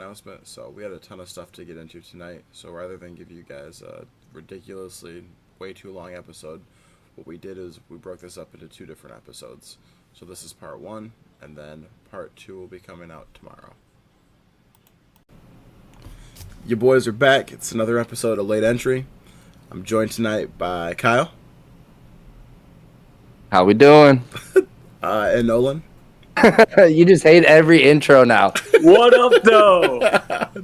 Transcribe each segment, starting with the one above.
announcement. So we had a ton of stuff to get into tonight. So rather than give you guys a ridiculously way too long episode, what we did is we broke this up into two different episodes. So this is part one, and then part two will be coming out tomorrow. Your boys are back. It's another episode of Late Entry. I'm joined tonight by Kyle. How we doing? And Nolan. You just hate every intro now. What up, though?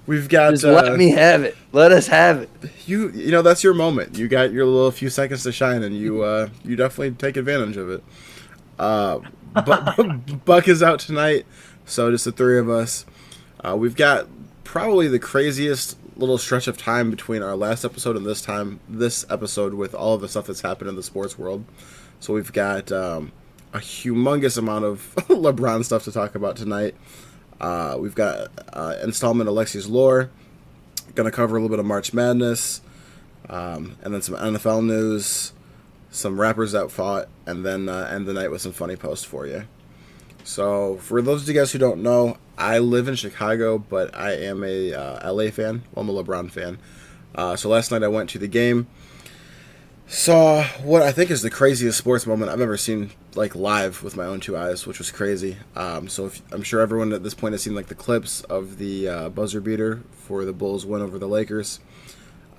We've got. Just let me have it. Let us have it. You know that's your moment. You got your little few seconds to shine, and you definitely take advantage of it. But Buck is out tonight, so just the three of us. We've got probably the craziest little stretch of time between our last episode and this episode with all of the stuff that's happened in the sports world. So we've got a humongous amount of LeBron stuff to talk about tonight. We've got installment Alexi's Lore. Going to cover a little bit of March Madness, and then some NFL news, some rappers that fought, and then end the night with some funny posts for you. So for those of you guys who don't know, I live in Chicago, but I am a LA fan. Well, I'm a LeBron fan. So last night I went to the game. Saw what I think is the craziest sports moment I've ever seen, like live with my own two eyes, which was crazy. So I'm sure everyone at this point has seen like the clips of the buzzer beater for the Bulls win over the Lakers.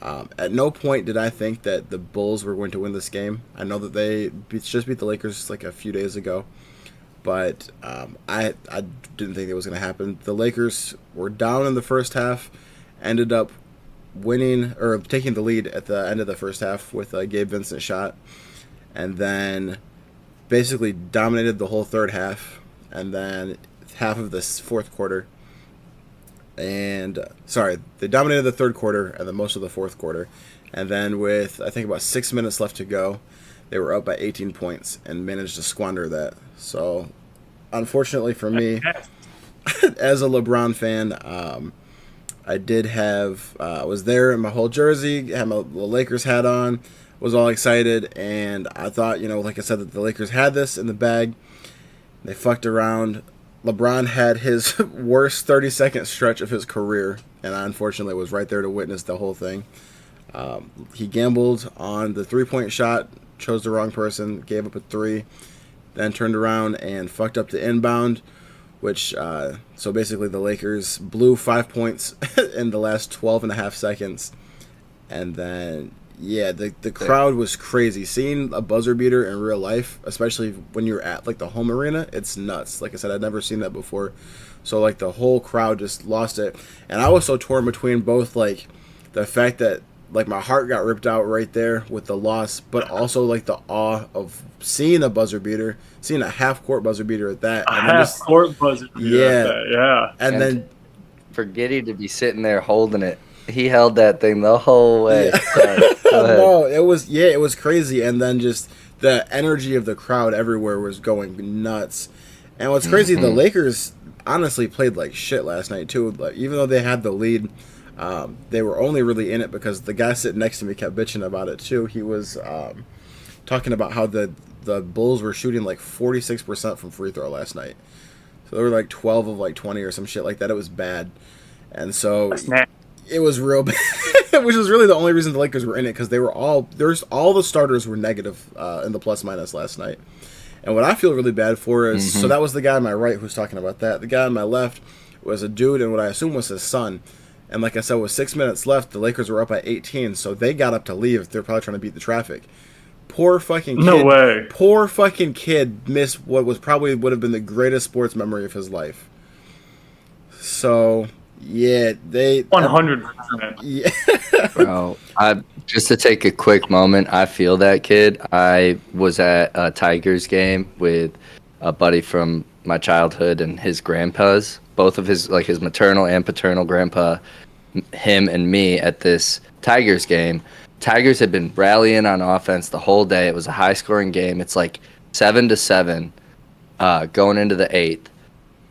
At no point did I think that the Bulls were going to win this game. I know that they just beat the Lakers like a few days ago, but I didn't think it was going to happen. The Lakers were down in the first half, ended up winning or taking the lead at the end of the first half with a Gabe Vincent shot, and then basically dominated the whole third half, and then half of this fourth quarter. And they dominated the third quarter and then most of the fourth quarter, and then with I think about 6 minutes left to go, they were up by 18 points and managed to squander that. So unfortunately for me, as a LeBron fan, I did have, I was there in my whole jersey, had my Lakers hat on, was all excited, and I thought, like I said, that the Lakers had this in the bag. They fucked around. LeBron had his worst 30-second stretch of his career, and I unfortunately was right there to witness the whole thing. He gambled on the three-point shot, chose the wrong person, gave up a three, then turned around and fucked up the inbound, which, so basically the Lakers blew 5 points in the last 12 and a half seconds. And then, the crowd was crazy. Seeing a buzzer beater in real life, especially when you're at, like, the home arena, it's nuts. Like I said, I'd never seen that before. So, like, the whole crowd just lost it. And I was so torn between both, like, the fact that, like, my heart got ripped out right there with the loss, but also, like, the awe of seeing a buzzer beater, seeing a half-court buzzer beater at that. A half-court buzzer beater at that, yeah. And then for Giddy to be sitting there holding it, he held that thing the whole way. Yeah. No, it was crazy. And then just the energy of the crowd everywhere was going nuts. And what's crazy, the Lakers honestly played like shit last night, too. Like, even though they had the lead, they were only really in it because the guy sitting next to me kept bitching about it too. He was talking about how the Bulls were shooting like 46% from free throw last night. So they were like 12 of like 20 or some shit like that. It was bad. And so it was real bad, which was really the only reason the Lakers were in it, because all the starters were negative in the plus minus last night. And what I feel really bad for is, so that was the guy on my right who's talking about that. The guy on my left was a dude, and what I assume was his son. And like I said, with 6 minutes left, the Lakers were up by 18, so they got up to leave. They're probably trying to beat the traffic. Poor fucking kid. No way. Poor fucking kid missed what would have been the greatest sports memory of his life. So, yeah, they 100%. Yeah. Bro, just to take a quick moment, I feel that kid. I was at a Tigers game with a buddy from my childhood and his grandpas, both of his maternal and paternal grandpa, him and me at this Tigers game. Tigers had been rallying on offense the whole day. It was a high-scoring game. It's like 7-7 going into the eighth.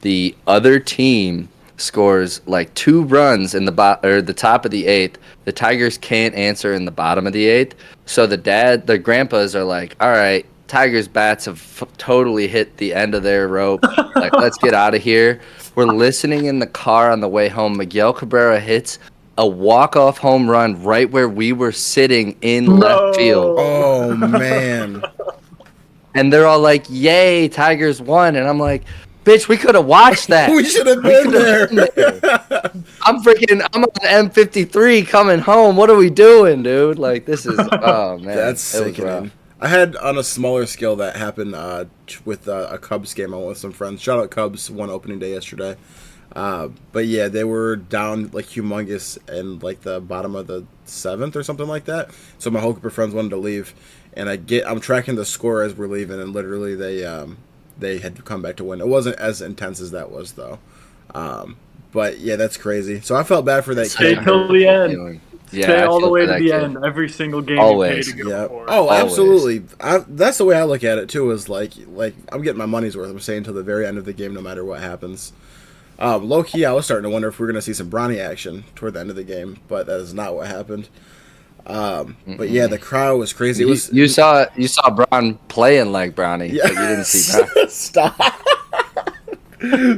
The other team scores like 2 runs in the top of the eighth. The Tigers can't answer in the bottom of the eighth. So the grandpas are like, all right, Tigers bats have totally hit the end of their rope. Like, let's get out of here. We're listening in the car on the way home. Miguel Cabrera hits a walk-off home run right where we were sitting in left field. Oh, man. And they're all like, yay, Tigers won. And I'm like, bitch, we could have watched that. We should have been there. I'm on M53 coming home. What are we doing, dude? Like, this is, oh, man. That's sickening. I had, on a smaller scale, that happened with a Cubs game. I went with some friends. Shout out Cubs, won opening day yesterday. But yeah, they were down like humongous in like the bottom of the 7th or something like that. So my whole group of friends wanted to leave, and I'm tracking the score as we're leaving, and literally they had to come back to win. It wasn't as intense as that was though. But yeah, that's crazy. So I felt bad for that Stay kid. till the end. Yeah, Stay I all the feel way for to that the kid. end. Every single game Always. you pay to go Yeah. for. Oh, Always. absolutely. That's the way I look at it too. Is like I'm getting my money's worth. I'm staying till the very end of the game, no matter what happens. Low key, I was starting to wonder if we were going to see some Bronny action toward the end of the game, but that is not what happened. But yeah, the crowd was crazy. It was You saw Braun playing like Bronny, yeah. but you didn't see Braun. Stop.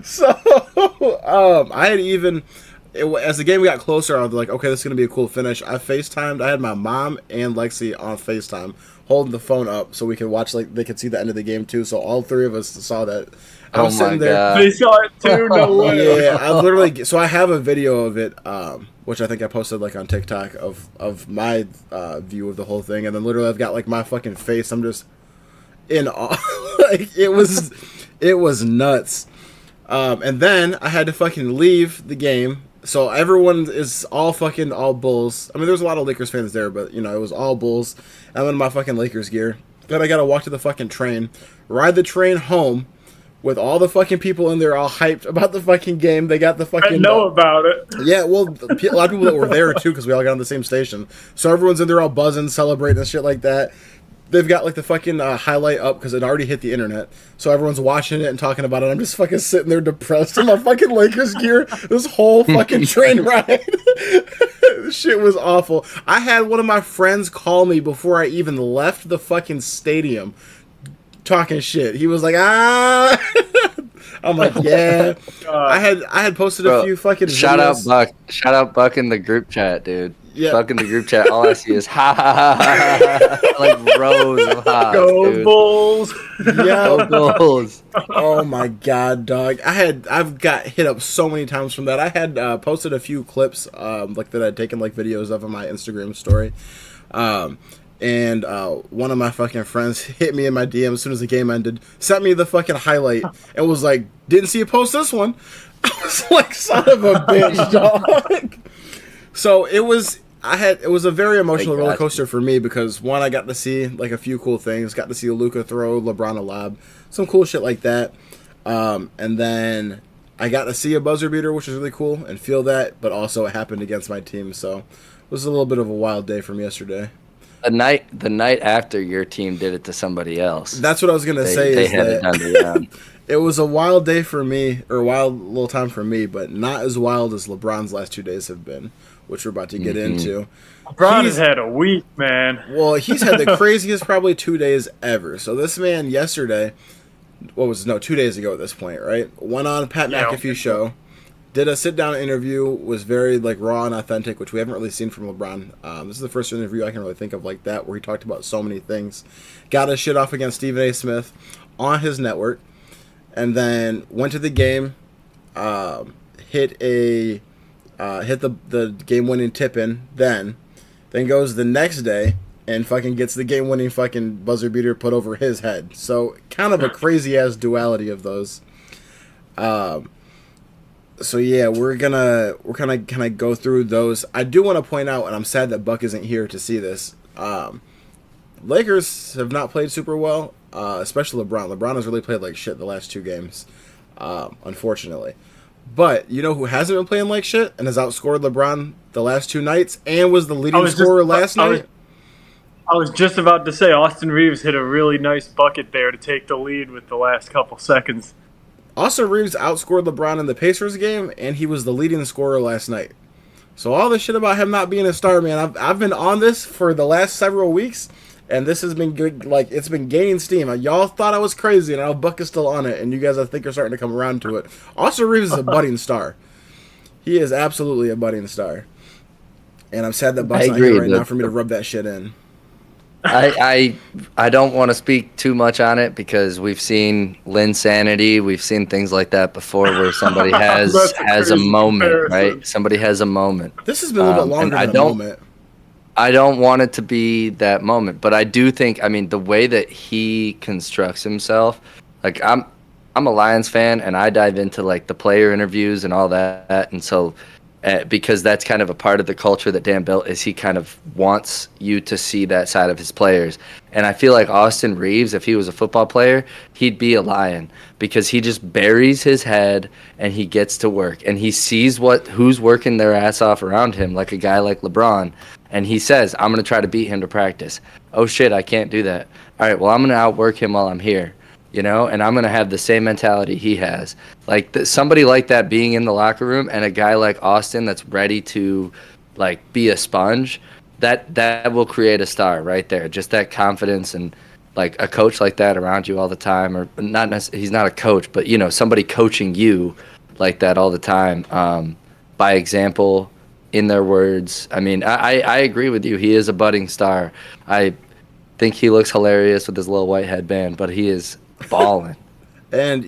So I had even. As the game got closer, I was like, okay, this is going to be a cool finish. I FaceTimed. I had my mom and Lexi on FaceTime holding the phone up so we could watch, like, they could see the end of the game, too. So all three of us saw that. I was sitting there. They saw it too. No way. Yeah, I literally. So I have a video of it, which I think I posted, like, on TikTok of my view of the whole thing. And then literally I've got, like, my fucking face. I'm just in awe. Like, it was nuts. And then I had to fucking leave the game. So everyone is all Bulls. I mean, there's a lot of Lakers fans there, but, you know, it was all Bulls. I'm in my fucking Lakers gear. Then I gotta walk to the fucking train, ride the train home with all the fucking people in there all hyped about the fucking game. They got the fucking... I know about it. Yeah, well, a lot of people that were there, too, because we all got on the same station. So everyone's in there all buzzing, celebrating and shit like that. They've got, like, the fucking highlight up because it already hit the internet. So everyone's watching it and talking about it. I'm just fucking sitting there depressed in my fucking Lakers gear. This whole fucking train ride. This shit was awful. I had one of my friends call me before I even left the fucking stadium talking shit. He was like, ah. I'm like, yeah. I had posted a few fucking Shout out videos. Buck. Shout out Buck in the group chat, dude. Yeah. Buck in the group chat. All I see is ha ha ha ha, ha like rows of ha's, Go dude. Bulls. Yeah. Go Bulls. Oh my god, dog! I've got hit up so many times from that. I had posted a few clips like that I'd taken like videos of on my Instagram story, and one of my fucking friends hit me in my DM as soon as the game ended, sent me the fucking highlight, and was like, "Didn't see you post this one." I was like, "Son of a bitch, dog!" So it was a very emotional roller coaster for me because one, I got to see like a few cool things. Got to see Luka throw LeBron a lob, some cool shit like that. And then I got to see a buzzer beater, which was really cool, and feel that. But also, it happened against my team, so it was a little bit of a wild day for me yesterday. The night after your team did it to somebody else. That's what I was gonna say. They is had that it done to them. it was a wild day for me, or a wild little time for me, but not as wild as LeBron's last 2 days have been, which we're about to get into. LeBron has had a week, man. Well, he's had the craziest probably 2 days ever. So this man yesterday, 2 days ago at this point, right? Went on Pat McAfee show, did a sit-down interview, was very like raw and authentic, which we haven't really seen from LeBron. This is the first interview I can really think of like that, where he talked about so many things. Got his shit off against Stephen A. Smith on his network, and then went to the game, hit the game-winning tip-in, then goes the next day and fucking gets the game-winning fucking buzzer beater put over his head. So kind of a crazy-ass duality of those. So yeah, we're gonna go through those. I do want to point out, and I'm sad that Buck isn't here to see this. Lakers have not played super well, especially LeBron. LeBron has really played like shit the last 2 games, unfortunately. But you know who hasn't been playing like shit and has outscored LeBron the last 2 nights and was the leading scorer last night? I was just about to say Austin Reeves hit a really nice bucket there to take the lead with the last couple seconds. Austin Reeves outscored LeBron in the Pacers game, and he was the leading scorer last night. So all this shit about him not being a star, man, I've been on this for the last several weeks, And this has been good. Like, it's been gaining steam. Y'all thought I was crazy, and now Buck is still on it, and you guys, I think, are starting to come around to it. Austin Reeves is a budding star. He is absolutely a budding star. And I'm sad that Buck's not here right now for me to rub that shit in. I don't want to speak too much on it because we've seen Linsanity, we've seen things like that before where somebody has a moment, comparison. Right? Somebody has a moment. This has been a little bit longer than a moment. I don't want it to be that moment, but I do think, I mean, the way that he constructs himself, like I'm a Lions fan and I dive into like the player interviews and all that, and so because that's kind of a part of the culture that Dan built is he kind of wants you to see that side of his players. And I feel like Austin Reeves, if he was a football player, he'd be a Lion because he just buries his head and he gets to work and he sees who's working their ass off around him, like a guy like LeBron. And he says, I'm going to try to beat him to practice. Oh shit, I can't do that. All right, well, I'm going to outwork him while I'm here. You know, and I'm going to have the same mentality he has. Like somebody like that being in the locker room and a guy like Austin that's ready to like be a sponge, that will create a star right there. Just that confidence and like a coach like that around you all the time, or not necessarily, he's not a coach, but you know, somebody coaching you like that all the time, by example, in their words. I mean, I agree with you. He is a budding star. I think he looks hilarious with his little white headband, but he is balling. And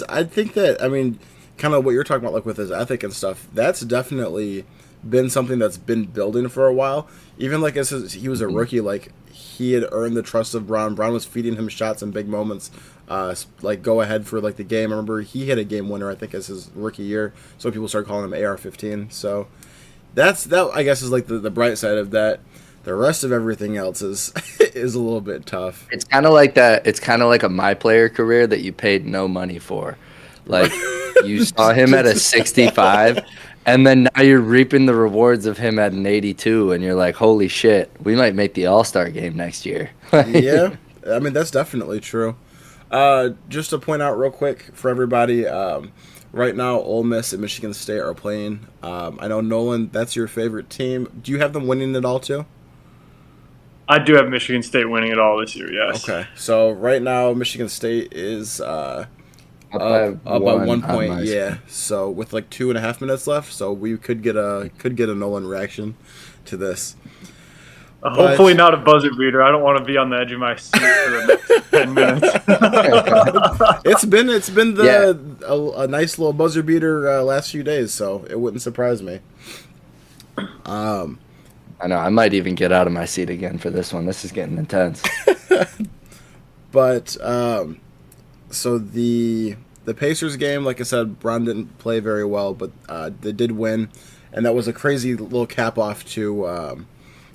I think that, I mean, kind of what you're talking about, like with his ethic and stuff, that's definitely been something that's been building for a while. Even like as he was a rookie, like he had earned the trust of Brown. Brown was feeding him shots in big moments, like go ahead for like the game. I remember he hit a game winner, I think, as his rookie year. So people started calling him AR-15. So that I guess is like the bright side of that. The rest of everything else is is a little bit tough. It's kind of like that. It's kind of like a my player career that you paid no money for. Like you saw him at a 65, and then now you're reaping the rewards of him at an 82, and you're like, holy shit, we might make the All-Star game next year. Yeah, I mean that's definitely true. Just to point out real quick for everybody, right now Ole Miss and Michigan State are playing. I know Nolan, that's your favorite team. Do you have them winning it all too? I do have Michigan State winning it all this year, yes. Okay, so right now Michigan State is up by 1 point, yeah. So with like 2.5 minutes left, so we could get a Nolan reaction to this. Hopefully not a buzzer beater. I don't want to be on the edge of my seat for the next 10 minutes. It's been a nice little buzzer beater last few days, so it wouldn't surprise me. I know. I might even get out of my seat again for this one. This is getting intense. But so the Pacers game, like I said, Brown didn't play very well, but they did win, and that was a crazy little cap off to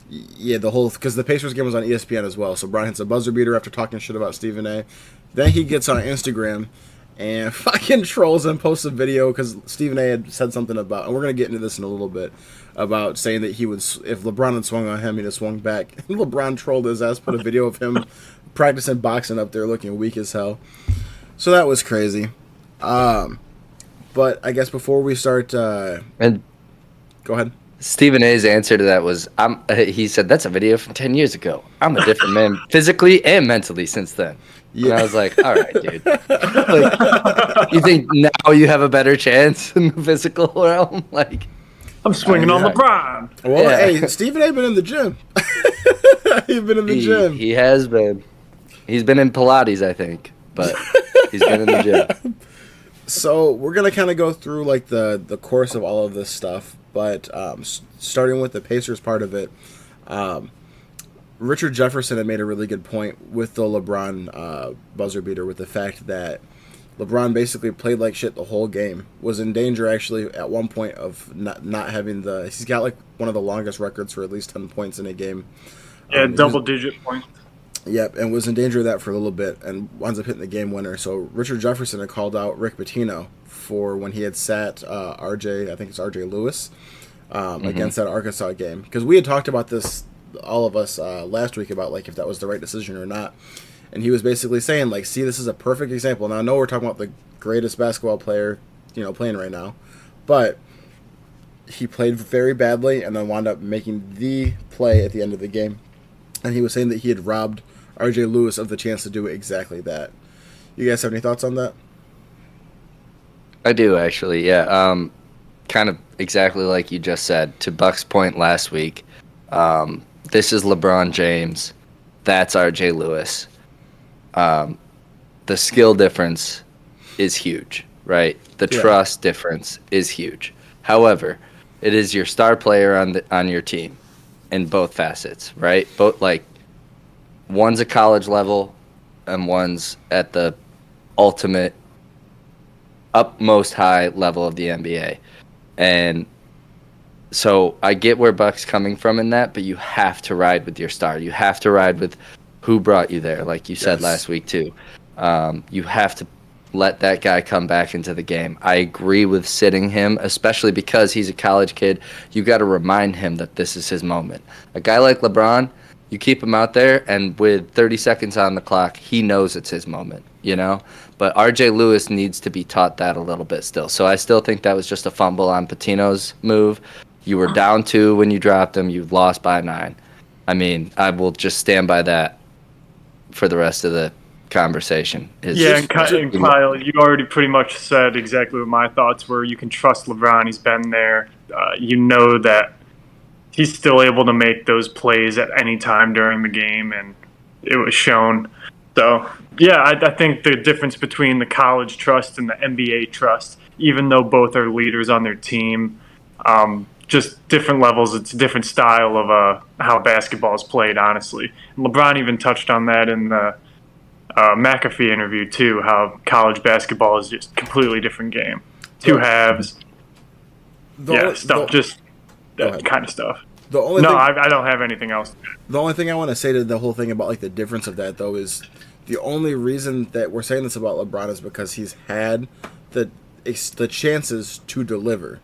the whole, because the Pacers game was on ESPN as well. So Brown hits a buzzer beater after talking shit about Stephen A. Then he gets on Instagram and fucking trolls and posts a video because Stephen A. had said something about, and we're gonna get into this in a little bit, about saying that he would, if LeBron had swung on him, he'd have swung back. LeBron trolled his ass, put a video of him practicing boxing up there looking weak as hell. So that was crazy. But I guess before we start, and go ahead. Stephen A.'s answer to that was, he said, that's a video from 10 years ago. I'm a different man physically and mentally since then. Yeah. And I was like, all right, dude. Like, you think now you have a better chance in the physical realm? Like, I'm swinging on LeBron. Well, yeah. Hey, Stephen A. been in the gym. He's been in the gym. He has been. He's been in Pilates, I think, but he's been in the gym. So we're gonna kind of go through like the course of all of this stuff, but starting with the Pacers part of it, Richard Jefferson had made a really good point with the LeBron buzzer beater, with the fact that LeBron basically played like shit the whole game, was in danger actually at one point of not having he's got like one of the longest records for at least 10 points in a game. Yeah, double-digit points. Yep, and was in danger of that for a little bit and winds up hitting the game winner. So Richard Jefferson had called out Rick Pitino for when he had sat RJ, I think it's RJ Lewis, against that Arkansas game. Because we had talked about this, all of us, last week about like if that was the right decision or not. And he was basically saying, like, see, this is a perfect example. Now, I know we're talking about the greatest basketball player, playing right now. But he played very badly and then wound up making the play at the end of the game. and he was saying that he had robbed R.J. Lewis of the chance to do exactly that. You guys have any thoughts on that? I do actually, yeah. Kind of exactly like you just said. To Buck's point last week, this is LeBron James. That's R.J. Lewis. The skill difference is huge, right? The trust difference is huge. However, it is your star player on your team in both facets, right? Both, like, one's a college level and one's at the ultimate upmost high level of the NBA. And so I get where Buck's coming from in that, but you have to ride with your star. You have to ride with who brought you there, like you said last week too. You have to let that guy come back into the game. I agree with sitting him, especially because he's a college kid. You got to remind him that this is his moment. A guy like LeBron, you keep him out there, and with 30 seconds on the clock, he knows it's his moment, you know? But R.J. Lewis needs to be taught that a little bit still. So I still think that was just a fumble on Patino's move. You were down 2 when you dropped him. You've lost by 9. I mean, I will just stand by that for the rest of the conversation. And Kyle, you already pretty much said exactly what my thoughts were. You can trust LeBron. He's been there. You know that he's still able to make those plays at any time during the game, and it was shown. So, yeah, I think the difference between the college trust and the NBA trust, even though both are leaders on their team, just different levels. It's a different style of how basketball is played, honestly. And LeBron even touched on that in the McAfee interview, too, how college basketball is just a completely different game. 2 halves. That kind of stuff. I don't have anything else. The only thing I want to say to the whole thing about like the difference of that, though, is the only reason that we're saying this about LeBron is because he's had the chances to deliver.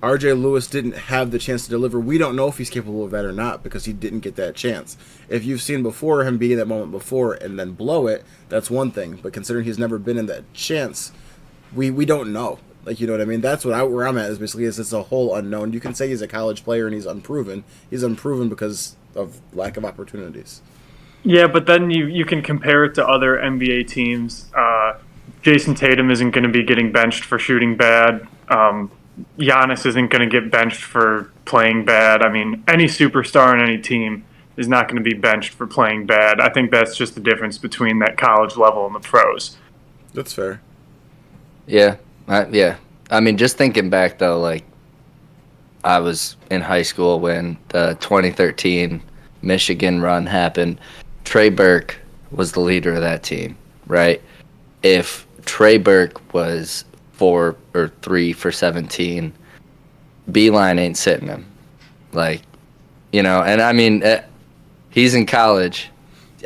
R.J. Lewis didn't have the chance to deliver. We don't know if he's capable of that or not because he didn't get that chance. If you've seen before him be in that moment before and then blow it, that's one thing. But considering he's never been in that chance, we don't know. Like, you know what I mean? That's where I'm at is basically it's a whole unknown. You can say he's a college player and he's unproven. He's unproven because of lack of opportunities. Yeah, but then you can compare it to other NBA teams. Jason Tatum isn't going to be getting benched for shooting bad. Giannis isn't going to get benched for playing bad. I mean, any superstar on any team is not going to be benched for playing bad. I think that's just the difference between that college level and the pros. That's fair. Yeah. I mean, just thinking back, though, like, I was in high school when the 2013 Michigan run happened. Trey Burke was the leader of that team, right? If Trey Burke was 4 or 3 for 17, Beeline ain't sitting him. Like, you know, and I mean, he's in college,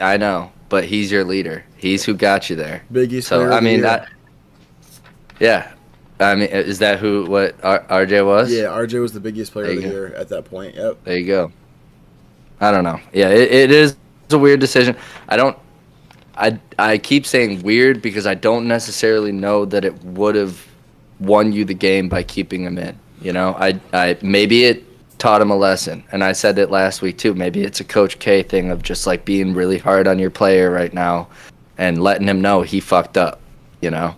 I know, but he's your leader. He's who got you there. Big East so, player I of the mean, year. Yeah. I mean, is that what RJ was? Yeah, RJ was the Big East player of the year at that point. Yep. There you go. I don't know. Yeah, it is a weird decision. I keep saying weird because I don't necessarily know that it would have won you the game by keeping him in. You know, I maybe it taught him a lesson, and I said it last week too. Maybe it's a Coach K thing of just like being really hard on your player right now, and letting him know he fucked up. You know.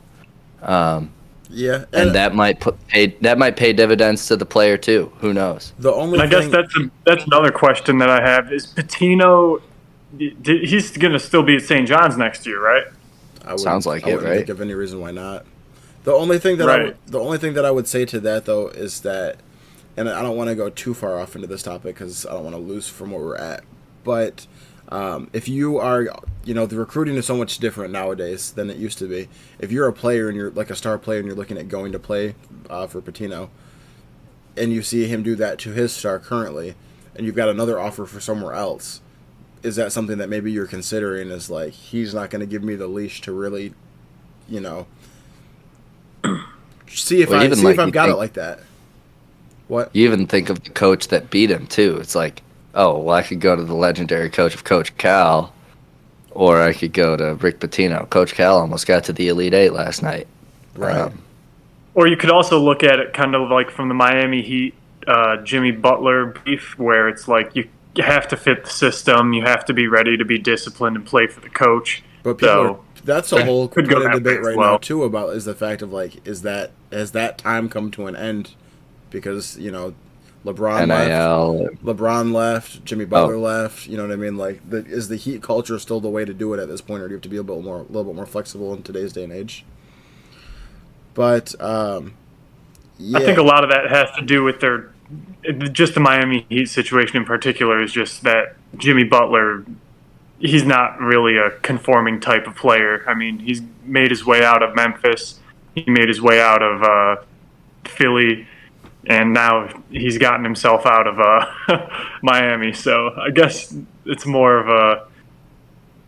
Yeah, and that might pay dividends to the player too. Who knows? I guess that's another question that I have is Patino. He's going to still be at St. John's next year, right? Sounds like I it, wouldn't right? think of any reason why not. The only thing that I would say to that though is that, and I don't want to go too far off into this topic because I don't want to lose from where we're at, but. If you are, you know, the recruiting is so much different nowadays than it used to be. If you're a player and you're like a star player and you're looking at going to play for Patino, and you see him do that to his star currently, and you've got another offer for somewhere else, is that something that maybe you're considering as like, he's not going to give me the leash to really, you know, see if I've got it like that. What? You even think of the coach that beat him too. It's like, oh, well, I could go to the legendary coach of Coach Cal, or I could go to Rick Pitino. Coach Cal almost got to the Elite Eight last night. Right. Or you could also look at it kind of like from the Miami Heat, Jimmy Butler beef, where it's like you have to fit the system. You have to be ready to be disciplined and play for the coach. But people So that's a whole could point go of that debate way as right well. now too about is the fact of like has that time come to an end because NIL. LeBron left, Jimmy Butler left. You know what I mean? Like, is the Heat culture still the way to do it at this point, or do you have to be a little bit more flexible in today's day and age? But yeah, I think a lot of that has to do with just the Miami Heat situation in particular is just that Jimmy Butler, he's not really a conforming type of player. I mean, he's made his way out of Memphis. He made his way out of Philly. And now he's gotten himself out of Miami. So I guess it's more of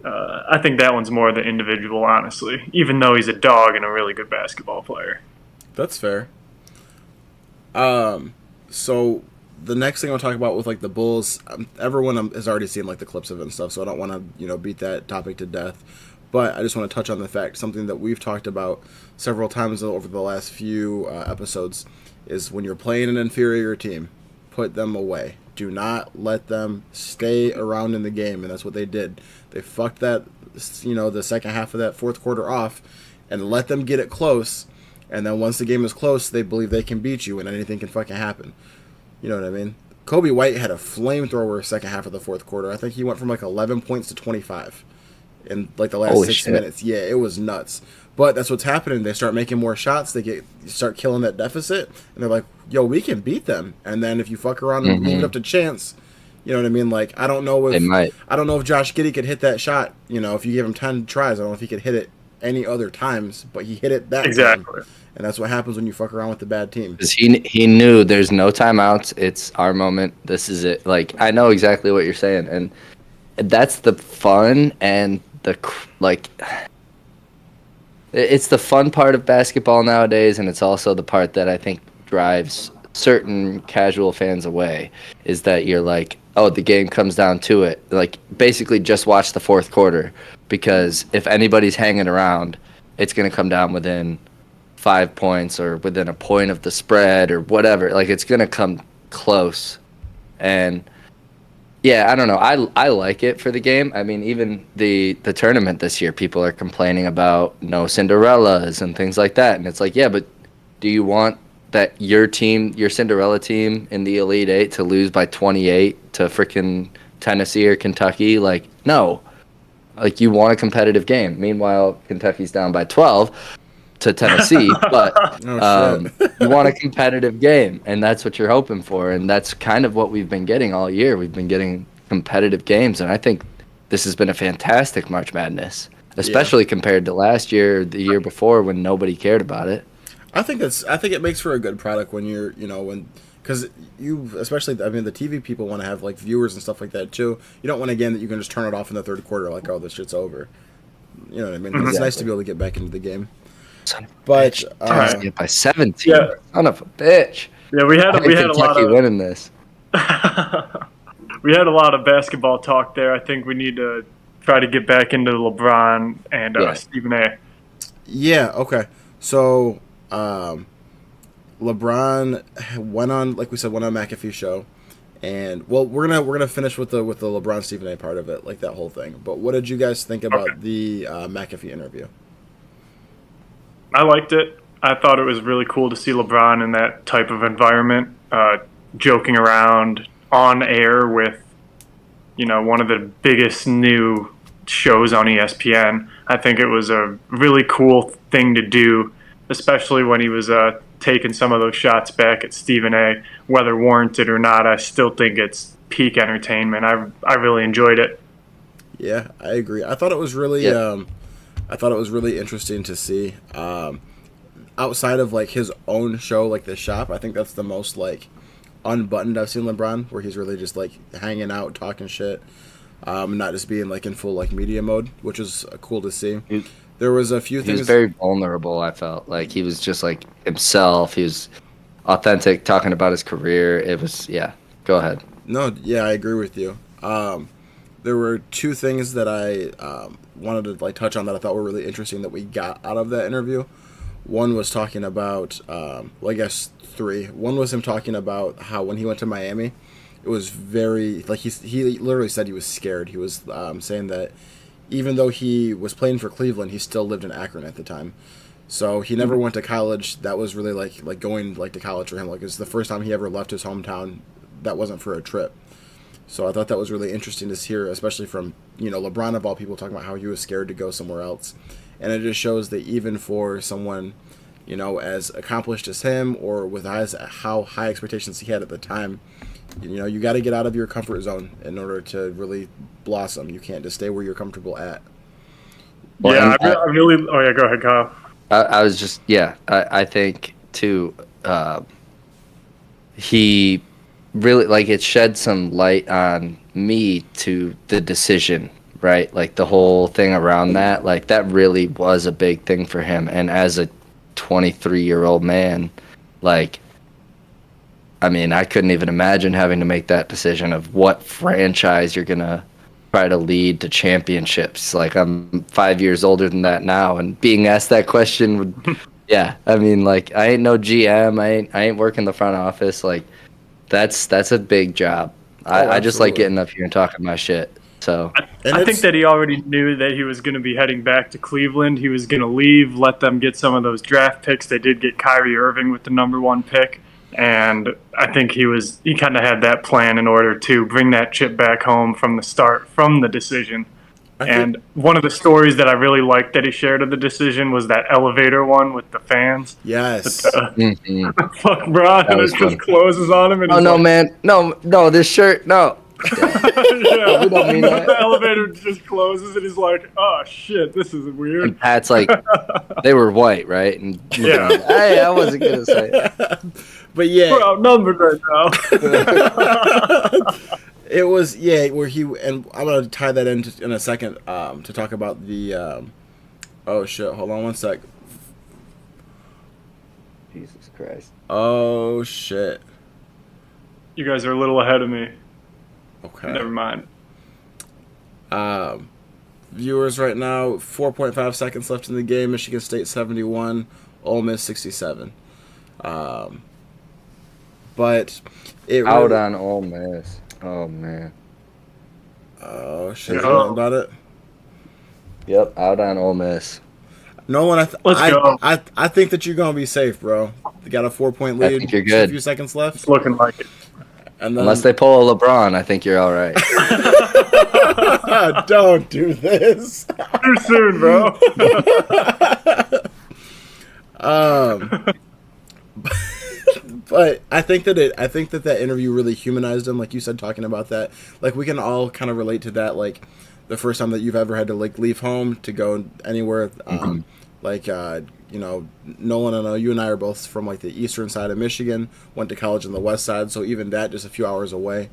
I think that one's more the individual, honestly, even though he's a dog and a really good basketball player. that's fair. So the next thing I'll talk about with like the Bulls, everyone has already seen like the clips of it and stuff, so I don't want to beat that topic to death. But I just want to touch on the fact, something that we've talked about several times over the last few episodes, is when you're playing an inferior team, put them away. Do not let them stay around in the game, and that's what they did. They fucked that, the second half of that fourth quarter off, and let them get it close. And then once the game is close, they believe they can beat you, and anything can fucking happen. You know what I mean? Kobe White had a flamethrower second half of the fourth quarter. I think he went from like 11 points to 25 in like the last Holy 6 shit. minutes. Yeah, it was nuts. But that's what's happening. They start making more shots. They start killing that deficit, and they're like, "Yo, we can beat them." And then if you fuck around and leave it up to chance, you know what I mean? Like I don't know They might. if Josh Giddey could hit that shot. If you give him 10 tries, I don't know if he could hit it any other times, but he hit it that Exactly. time. And that's what happens when you fuck around with the bad team. Because he knew there's no timeouts. It's our moment. This is it. Like, I know exactly what you're saying. And that's the fun and it's the fun part of basketball nowadays, and it's also the part that I think drives certain casual fans away, is that you're like, oh, the game comes down to it. Like, basically just watch the fourth quarter, because if anybody's hanging around, it's going to come down within 5 points or within a point of the spread or whatever. Like, it's going to come close. And yeah, I don't know. I like it for the game. I mean, even the tournament this year, people are complaining about no Cinderellas and things like that. And it's like, yeah, but do you want that your team, your Cinderella team in the Elite Eight, to lose by 28 to freaking Tennessee or Kentucky? Like, no. Like, you want a competitive game. Meanwhile, Kentucky's down by 12 to Tennessee, but you want a competitive game, and that's what you're hoping for, and that's kind of what we've been getting all year. We've been getting competitive games, and I think this has been a fantastic March Madness, especially compared to last year, the year before, when nobody cared about it. I think it makes for a good product when you're, because especially, I mean, the TV people want to have like viewers and stuff like that too. You don't want a game that you can just turn it off in the third quarter, like, oh, this shit's over. You know what I mean? It's nice to be able to get back into the game. Son of a But bitch. By 17, Yeah. son of a bitch. Yeah, we had a lot Kentucky of winning this. we had a lot of basketball talk there. I think we need to try to get back into LeBron and Stephen A. Yeah. Okay. So LeBron went on, like we said, went on McAfee show, and well, we're gonna finish with the LeBron Stephen A part of it, like that whole thing. But what did you guys think about the McAfee interview? I liked it. I thought it was really cool to see LeBron in that type of environment, joking around on air with, one of the biggest new shows on ESPN. I think it was a really cool thing to do, especially when he was taking some of those shots back at Stephen A. Whether warranted or not, I still think it's peak entertainment. I really enjoyed it. Yeah, I agree. I thought it was really interesting to see. Outside of like his own show, like The Shop, I think that's the most like unbuttoned I've seen LeBron, where he's really just like hanging out, talking shit, not just being like in full like media mode, which was cool to see. There was a few things. He was very vulnerable. I felt like he was just like himself. He was authentic, talking about his career. It was Go ahead. No, yeah, I agree with you. There were two things that I wanted to like touch on that I thought were really interesting that we got out of that interview. One was talking about, I guess three. One was him talking about how when he went to Miami, it was very like he literally said he was scared. He was saying that even though he was playing for Cleveland, he still lived in Akron at the time. So he never went to college. That was really like going like to college for him. Like it's the first time he ever left his hometown. That wasn't for a trip. So I thought that was really interesting to hear, especially from LeBron of all people talking about how he was scared to go somewhere else, and it just shows that even for someone as accomplished as him or with how high expectations he had at the time, you got to get out of your comfort zone in order to really blossom. You can't just stay where you're comfortable at. Well, yeah, I really. Oh yeah, go ahead, Kyle. I was just I think too. He really like it shed some light on me to the decision, right? Like the whole thing around that, like that really was a big thing for him. And as a 23-year-old man, like, I mean, I couldn't even imagine having to make that decision of what franchise you're gonna try to lead to championships. Like I'm 5 years older than that now, and being asked that question would, yeah. I mean, like I ain't no GM. I ain't working the front office. Like that's a big job. I just like getting up here and talking my shit. So I think that he already knew that he was going to be heading back to Cleveland. He was going to leave, let them get some of those draft picks. They did get Kyrie Irving with the #1 pick. And I think he kind of had that plan in order to bring that chip back home from the start, from the decision. And one of the stories that I really liked that he shared of the decision was that elevator one with the fans. Yes. Fuck Bron, and it just closes on him. And no, man. No, this shirt, no. Yeah. We don't mean that. The elevator just closes, and he's like, "Oh shit, this is weird." And Pat's like, "They were white, right?" And yeah, hey, I wasn't gonna say it. But yeah, we're outnumbered right now. It was where he and I'm gonna tie that in a second to talk about the. Oh shit! Hold on one sec. Jesus Christ! Oh shit! You guys are a little ahead of me. Okay. Never mind. Viewers right now, 4.5 seconds left in the game. Michigan State 71, Ole Miss 67. But it out on Ole Miss. Oh man. Oh shit! You know about it? Yep, out on Ole Miss. Nolan, Let's go. I think that you're gonna be safe, bro. You got a 4-point lead. I think you're good. A few seconds left. It's looking like it. And then, unless they pull a LeBron, I think you're all right. Don't do this. Too soon, bro. But I think that interview really humanized him, like you said, talking about that. Like we can all kind of relate to that. Like the first time that you've ever had to like leave home to go anywhere. Like Nolan, I know you and I are both from like the eastern side of Michigan. Went to college on the west side, so even that just a few hours away.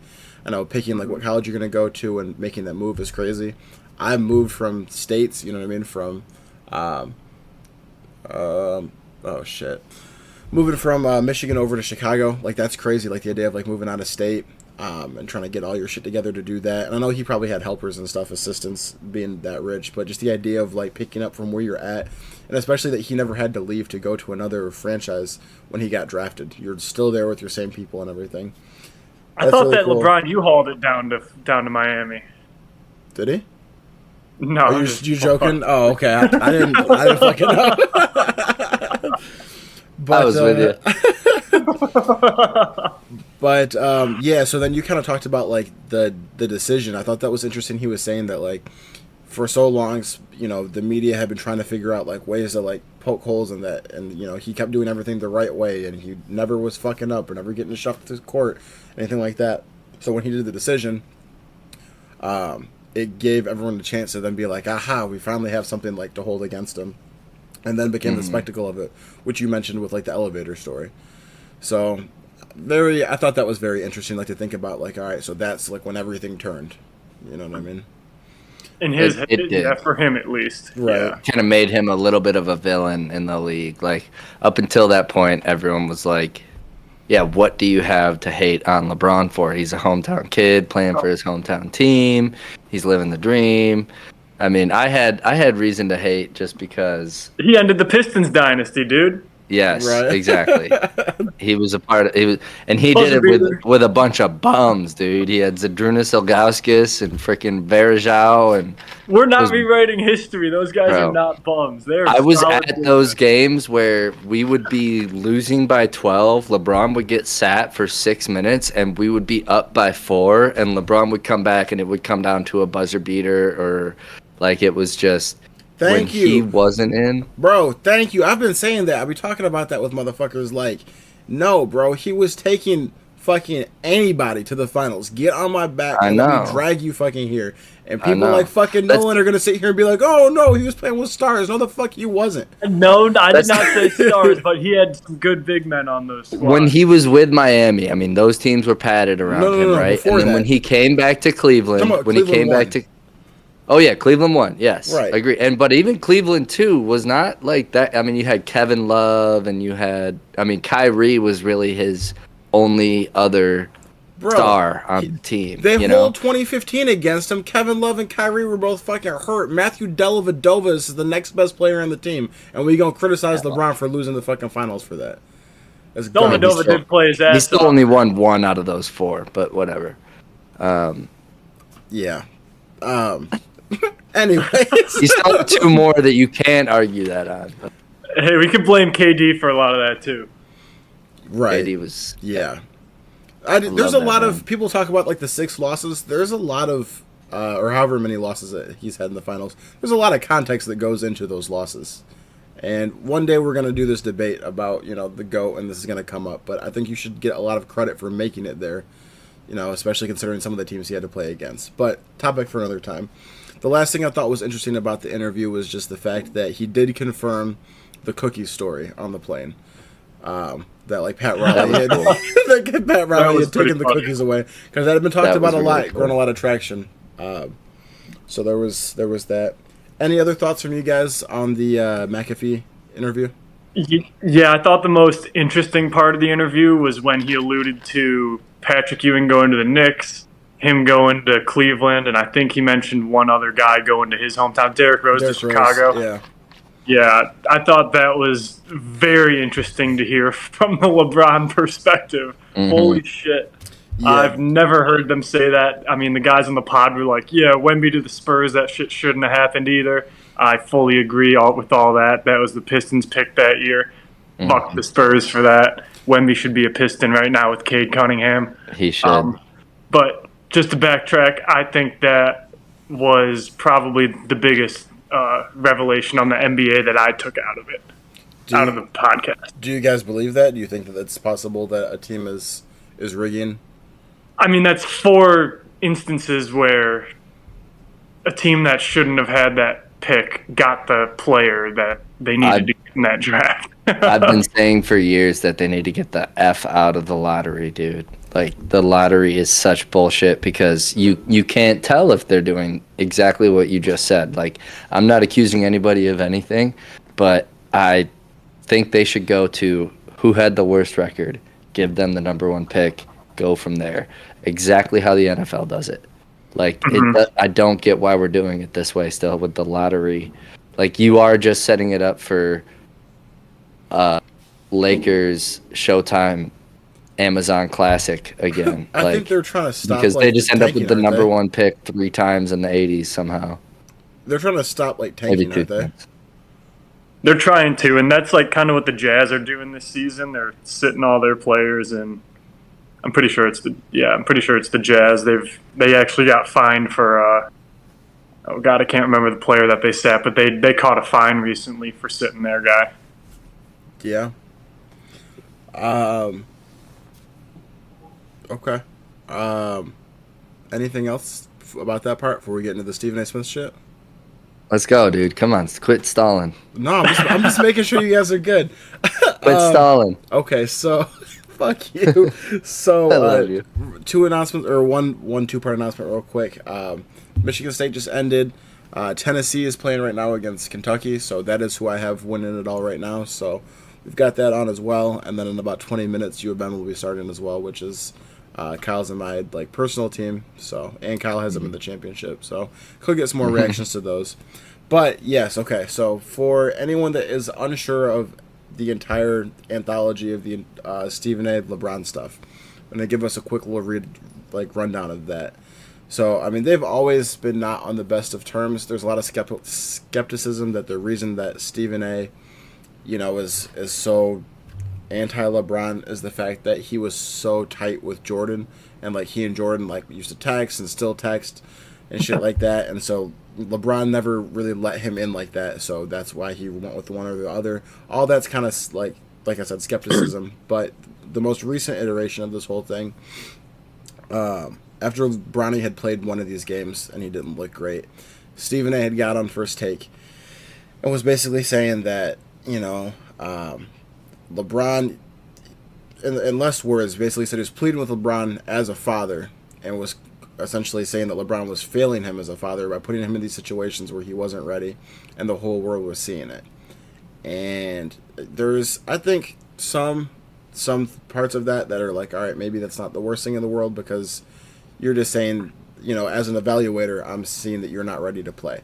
I know picking like what college you're gonna go to and making that move is crazy. I moved from states, you know what I mean, from moving from Michigan over to Chicago, like that's crazy. Like the idea of like moving out of state and trying to get all your shit together to do that. And I know he probably had helpers and stuff, assistants, being that rich. But just the idea of like picking up from where you're at, and especially that he never had to leave to go to another franchise when he got drafted. You're still there with your same people and everything. I thought really that cool. LeBron, you hauled it down to Miami. Did he? No. Are you joking? Oh, okay. I didn't fucking know. But, I was with you. But yeah, so then you kind of talked about like the decision. I thought that was interesting. He was saying that like for so long, the media had been trying to figure out like ways to like poke holes in that, and he kept doing everything the right way, and he never was fucking up or never getting shoved to court, anything like that. So when he did the decision, it gave everyone a chance to then be like, aha, we finally have something like to hold against him. And then became the spectacle of it, which you mentioned with like the elevator story. So I thought that was very interesting, like to think about like, all right, so that's like when everything turned. You know what I mean? In his head, yeah, for him at least. Right. Yeah. Kind of made him a little bit of a villain in the league. Like up until that point, everyone was like, yeah, what do you have to hate on LeBron for? He's a hometown kid playing for his hometown team. He's living the dream. I mean, I had reason to hate just because he ended the Pistons dynasty, dude. Yes, Right. exactly. He was a part of and he did Buzzer it beater. with a bunch of bums, dude. He had Zadrunas Ilgauskas and freaking Varejao and We're not was rewriting history. Those guys are bro. not bums. They're I was solid at big those men. games where we would be losing by 12. LeBron would get sat for 6 minutes, and we would be up by 4. And LeBron would come back, and it would come down to a buzzer beater, or like it was just when Thank he you. wasn't in. Bro, thank you. I've been saying that. I'll be talking about that with motherfuckers like, no, bro, he was taking fucking anybody to the finals. Get on my back I and let me know. drag you fucking here. And I people know. like fucking That's- Nolan are going to sit here and be like, oh, no, he was playing with stars. No, the fuck he wasn't. No, I did That's- not say stars, but he had some good big men on those squads. When he was with Miami, I mean, those teams were padded around No, him, right? before And then that. when he came back to Cleveland, Talking about when he Cleveland came won. back to, oh yeah, Cleveland won. Yes, Right. I agree. But even Cleveland too was not like that. I mean, you had Kevin Love, and you had, I mean, Kyrie was really his only other Bro, star on the team. They you hold know, 2015 against him. Kevin Love and Kyrie were both fucking hurt. Matthew Dellavedova is the next best player on the team. And we going to criticize LeBron for losing the fucking finals for that. That's garbage. Dellavedova did play his ass he still off. only won 1 out of those 4, but whatever. Yeah. Anyways. He still had 2 more that you can't argue that on. But Hey, we could blame KD for a lot of that too. Right. he was. Yeah. There's a that, lot man. of people talk about like the 6 losses. There's a lot of, or however many losses that he's had in the finals. There's a lot of context that goes into those losses. And one day we're going to do this debate about, you know, the GOAT, and this is going to come up. But I think you should get a lot of credit for making it there, you know, especially considering some of the teams he had to play against. But topic for another time. The last thing I thought was interesting about the interview was just the fact that he did confirm the cookie story on the plane. That like Pat Riley had, that Pat Riley was had taken pretty the funny. cookies away because that had been talked That about was a lot, really cool. grown a lot of traction. So there was that. Any other thoughts from you guys on the McAfee interview? Yeah, I thought the most interesting part of the interview was when he alluded to Patrick Ewing going to the Knicks, him going to Cleveland, and I think he mentioned one other guy going to his hometown, Derrick Rose Derrick to Rose, Chicago. yeah. Yeah, I thought that was very interesting to hear from the LeBron perspective. Mhm. Holy shit. Yeah. I've never heard them say that. I mean, the guys on the pod were like, yeah, Wemby to the Spurs, that shit shouldn't have happened either. I fully agree with all that. That was the Pistons' pick that year. Fuck the Spurs for that. Wemby should be a Piston right now with Cade Cunningham. He should. But just to backtrack, I think that was probably the biggest revelation on the NBA that I took out of it, out of the podcast. Do you guys believe that? Do you think that it's possible that a team is rigging? I mean, that's 4 instances where a team that shouldn't have had that pick got the player that they needed to get in that draft. I've been saying for years that they need to get the F out of the lottery, dude. Like, the lottery is such bullshit because you can't tell if they're doing exactly what you just said. Like, I'm not accusing anybody of anything, but I think they should go to who had the worst record, give them the number 1 pick, go from there. Exactly how the NFL does it. Like, I don't get why we're doing it this way still with the lottery. Like, you are just setting it up for Lakers, Showtime, Amazon Classic again. I like, think they're trying to stop because like, they just end up tanking, with the aren't number they? 1 pick 3 times in the 80s somehow. They're trying to stop like Maybe tanking, 2 aren't they? times. They're trying to, and that's like kind of what the Jazz are doing this season. They're sitting all their players, and I'm pretty sure it's the Jazz. They actually got fined for oh god, I can't remember the player that they sat, but they caught a fine recently for sitting their guy. Yeah. Okay. Anything else about that part before we get into the Stephen A. Smith shit? Let's go, dude. Come on, quit stalling. No, I'm just making sure you guys are good. Quit stalling. Okay, so fuck you. So I love you. 2 announcements or one 2-part announcement real quick. Michigan State just ended. Tennessee is playing right now against Kentucky, so that is who I have winning it all right now. So we've got that on as well, and then in about 20 minutes, U of M will be starting as well, which is Kyle's and my like personal team. So and Kyle has them in the championship, so could get some more reactions to those. But yes, okay. So for anyone that is unsure of the entire anthology of the Stephen A. LeBron stuff, and they give us a quick little rundown of that. So, I mean, they've always been not on the best of terms. There's a lot of skepticism that the reason that Stephen A., is so anti-LeBron is the fact that he was so tight with Jordan, and, like, he and Jordan, like, used to text and still text and shit like that, and so LeBron never really let him in like that, so that's why he went with one or the other. All that's kind of, like I said, skepticism, but the most recent iteration of this whole thing, after Bronny had played one of these games and he didn't look great, Stephen A. had got on First Take and was basically saying that, LeBron, in less words, basically said he was pleading with LeBron as a father and was essentially saying that LeBron was failing him as a father by putting him in these situations where he wasn't ready and the whole world was seeing it. And there's, I think, some parts of that are like, all right, maybe that's not the worst thing in the world because you're just saying, as an evaluator, I'm seeing that you're not ready to play.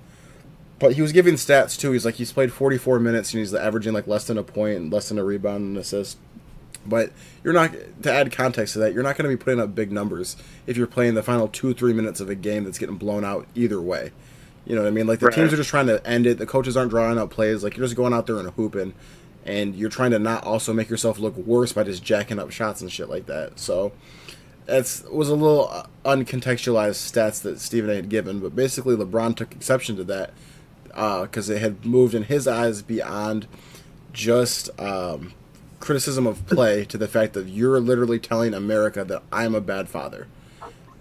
But he was giving stats, too. He's like, he's played 44 minutes, and he's averaging, like, less than a point and less than a rebound and assist. But you're not, to add context to that, you're not going to be putting up big numbers if you're playing the final 2-3 minutes of a game that's getting blown out either way. You know what I mean? Like, the teams are just trying to end it. The coaches aren't drawing out plays. Like, you're just going out there and hooping. And you're trying to not also make yourself look worse by just jacking up shots and shit like that. So it was a little uncontextualized stats that Stephen A. had given, but basically LeBron took exception to that because it had moved in his eyes beyond just criticism of play to the fact that you're literally telling America that I'm a bad father.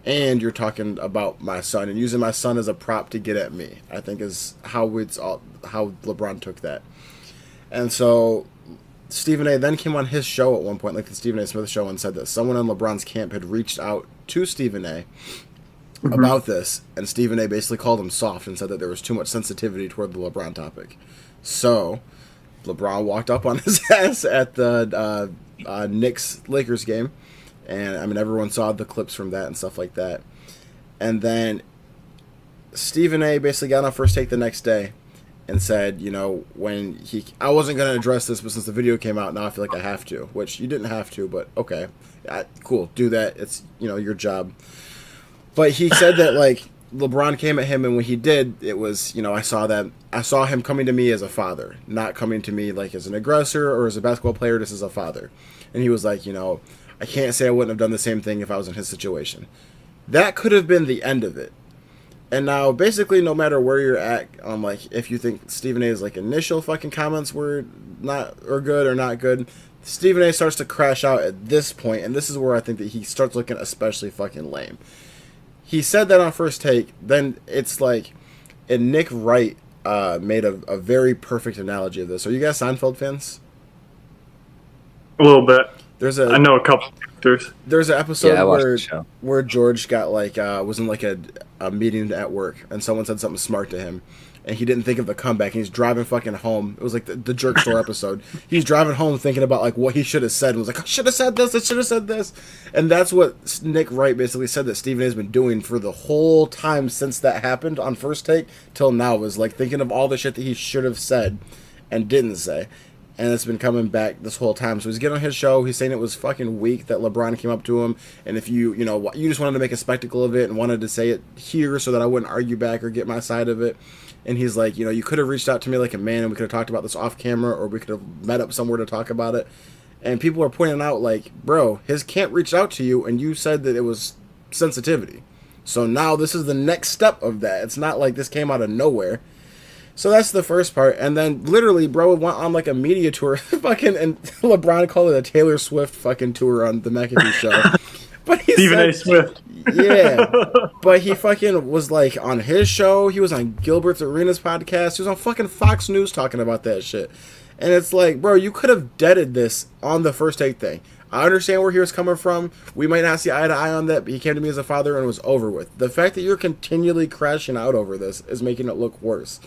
And you're talking about my son and using my son as a prop to get at me, I think is how LeBron took that. And so Stephen A. then came on his show at one point, like the Stephen A. Smith show, and said that someone in LeBron's camp had reached out to Stephen A. about this, and Stephen A. basically called him soft and said that there was too much sensitivity toward the LeBron topic. So LeBron walked up on his ass at the Knicks-Lakers game, and I mean everyone saw the clips from that and stuff like that. And then Stephen A. basically got on First Take the next day and said, I wasn't going to address this, but since the video came out, now I feel like I have to, which you didn't have to, but okay, cool, do that. It's, your job. But he said that, like, LeBron came at him, and when he did, it was, I saw him coming to me as a father, not coming to me, like, as an aggressor or as a basketball player, just as a father. And he was like, I can't say I wouldn't have done the same thing if I was in his situation. That could have been the end of it. And now, basically, no matter where you're at, like, if you think Stephen A.'s, like, initial fucking comments were good or not good, Stephen A. starts to crash out at this point, and this is where I think that he starts looking especially fucking lame. He said that on First Take, then it's like, and Nick Wright made a very perfect analogy of this. Are you guys Seinfeld fans? A little bit. I know a couple characters. There's an episode where George got was in like a meeting at work, and someone said something smart to him, and he didn't think of the comeback, and he's driving fucking home. It was like the Jerk Store episode. He's driving home thinking about like what he should have said, and was like, I should have said this, I should have said this. And that's what Nick Wright basically said that Stephen A. has been doing for the whole time since that happened on First Take till now, was like thinking of all the shit that he should have said and didn't say. And it's been coming back this whole time. So he's getting on his show. He's saying it was fucking weak that LeBron came up to him. And if you just wanted to make a spectacle of it and wanted to say it here so that I wouldn't argue back or get my side of it. And he's like, you could have reached out to me like a man and we could have talked about this off camera, or we could have met up somewhere to talk about it. And people are pointing out like, bro, his camp reached out to you and you said that it was sensitivity. So now this is the next step of that. It's not like this came out of nowhere. So that's the first part, and then literally, bro went on like a media tour, fucking, and LeBron called it a Taylor Swift fucking tour on the McAfee show. But he Stephen A. Swift. Yeah, but he fucking was like on his show. He was on Gilbert's Arenas podcast. He was on fucking Fox News talking about that shit. And it's like, bro, you could have deaded this on the First Take thing. I understand where he was coming from. We might not see eye to eye on that, but he came to me as a father and it was over with. The fact that you're continually crashing out over this is making it look worse.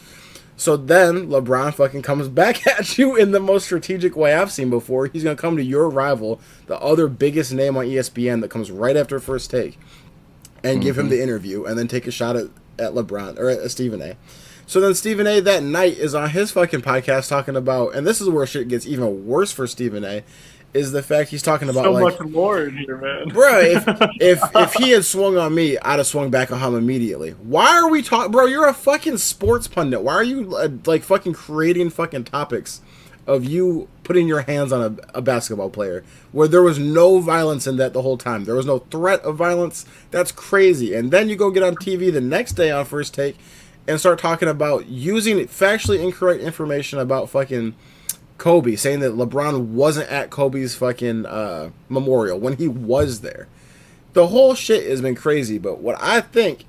So then LeBron fucking comes back at you in the most strategic way I've seen before. He's going to come to your rival, the other biggest name on ESPN that comes right after First Take, and give him the interview and then take a shot at LeBron, or at Stephen A. So then Stephen A. that night is on his fucking podcast talking about, and this is where shit gets even worse for Stephen A. is the fact he's talking about so like, much lore in here, man. bro, if he had swung on me, I'd have swung back on him immediately. Why are we talking, bro? You're a fucking sports pundit. Why are you like fucking creating fucking topics of you putting your hands on a basketball player where there was no violence in that the whole time? There was no threat of violence. That's crazy. And then you go get on TV the next day on First Take and start talking about using factually incorrect information about fucking Kobe, saying that LeBron wasn't at Kobe's fucking memorial when he was there. The whole shit has been crazy, but what I think,